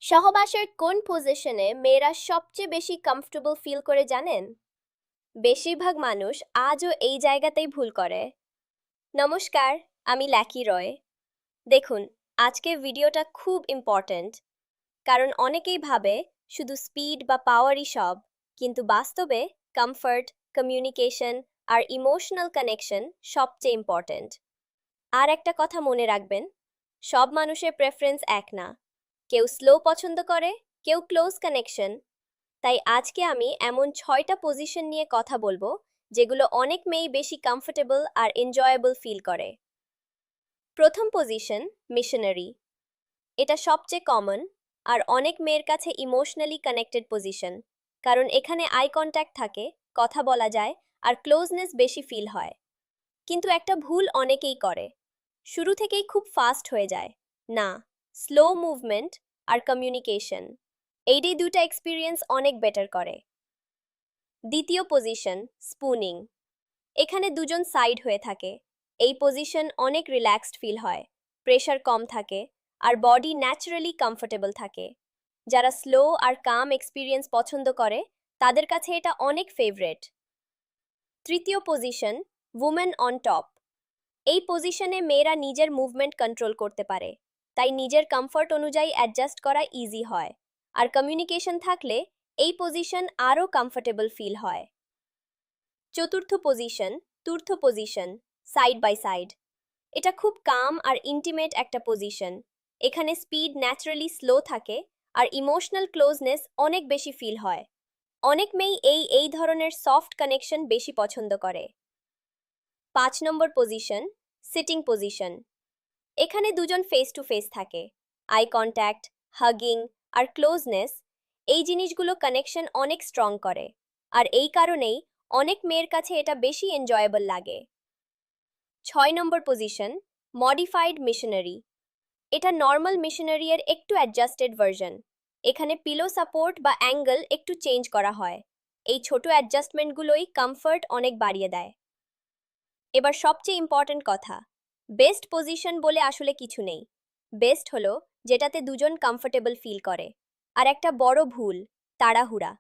সহবাসের কোন পজিশনে মেয়েরা সবচেয়ে বেশি কমফোর্টেবল ফিল করে জানেন? বেশিরভাগ মানুষ আজও এই জায়গাতেই ভুল করে। নমস্কার, আমি ল্যাকি রয়। দেখুন, আজকের ভিডিওটা খুব ইম্পর্ট্যান্ট, কারণ অনেকেই ভাবে শুধু স্পিড বা পাওয়ারই সব, কিন্তু বাস্তবে কমফর্ট, কমিউনিকেশন আর ইমোশনাল কানেকশন সবচেয়ে ইম্পর্ট্যান্ট। আর একটা কথা মনে রাখবেন, সব মানুষের প্রেফারেন্স এক না। কেউ স্লো পছন্দ করে, কেউ ক্লোজ কানেকশন। তাই আজকে আমি এমন 6টা পজিশন নিয়ে কথা বলবো যেগুলো অনেক মেয়েই বেশি কমফোর্টেবল আর এনজয়েবল ফিল করে। প্রথম পজিশন, মিশনারি। এটা সবচেয়ে কমন আর অনেক মেয়ের কাছে ইমোশনালি কানেক্টেড পজিশন, কারণ এখানে আই কন্ট্যাক্ট থাকে, কথা বলা যায় আর ক্লোজনেস বেশি ফিল হয়। কিন্তু একটা ভুল অনেকেই করে, শুরু থেকেই খুব ফাস্ট হয়ে যায়। না, স্লো মুভমেন্ট আর কমিউনিকেশন, এই দুটা এক্সপিরিয়েন্স অনেক বেটার করে। দ্বিতীয় পজিশন, স্পুনিং। এখানে দুজন সাইড হয়ে থাকে। এই পজিশন অনেক রিল্যাক্সড ফিল হয়, প্রেশার কম থাকে আর বডি ন্যাচারালি কমফোর্টেবল থাকে। যারা স্লো আর কাম এক্সপিরিয়েন্স পছন্দ করে তাদের কাছে এটা অনেক ফেভারেট। তৃতীয় পজিশন, উমেন অন টপ। এই পজিশনে মেয়েরা নিজের মুভমেন্ট কন্ট্রোল করতে পারে, তাই নিজের কমফর্ট অনুযায়ী অ্যাডজাস্ট করা ইজি হয়। আর কমিউনিকেশন থাকলে এই পজিশন আরও কমফোর্টেবল ফিল হয়। চতুর্থ পজিশন, তুর্থ পজিশন, সাইড বাই সাইড। এটা খুব কাম আর ইন্টিমেট একটা পজিশন। এখানে স্পিড ন্যাচারালি স্লো থাকে আর ইমোশনাল ক্লোজনেস অনেক বেশি ফিল হয়। অনেক মেয়েই এই ধরনের সফট কানেকশন বেশি পছন্দ করে। 5 নম্বর পজিশন, সিটিং পজিশন। এখানে দুজন ফেস টু ফেস থাকে। আই কন্ট্যাক্ট, হাগিং আর ক্লোজনেস, এই জিনিসগুলো কানেকশন অনেক স্ট্রং করে। আর এই কারণেই অনেক মেয়ের কাছে এটা বেশি এনজয়েবল লাগে। 6 নম্বর পজিশন, মডিফাইড মিশনারি। এটা নর্মাল মিশনারি এর একটু অ্যাডজাস্টেড ভার্সন। এখানে পিলো সাপোর্ট বা অ্যাঙ্গেল একটু চেঞ্জ করা হয়। এই ছোট অ্যাডজাস্টমেন্টগুলোই কমফর্ট অনেক বাড়িয়ে দেয়। এবার সবচেয়ে ইম্পর্ট্যান্ট কথা, বেস্ট পজিশন বলে আসলে কিছু নেই। বেস্ট হলো যেটাতে দুজন কমফোর্টেবল ফিল করে। আর একটা বড় ভুল, তাড়াহুড়া।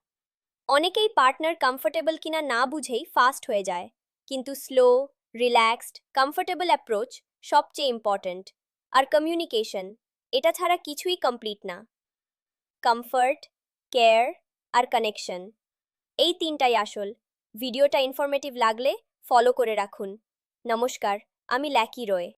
অনেকেই পার্টনার কমফোর্টেবল কিনা না বুঝেই ফাস্ট হয়ে যায়, কিন্তু স্লো, রিল্যাক্সড, কমফোর্টেবল অ্যাপ্রোচ সবচেয়ে ইম্পর্ট্যান্ট। আর কমিউনিকেশন, এটা ছাড়া কিছুই কমপ্লিট না। কমফর্ট, কেয়ার আর কানেকশন, এই তিনটাই আসল। ভিডিওটা ইনফরমেটিভ লাগলে ফলো করে রাখুন। নমস্কার, আমি ল্যাকি রয়।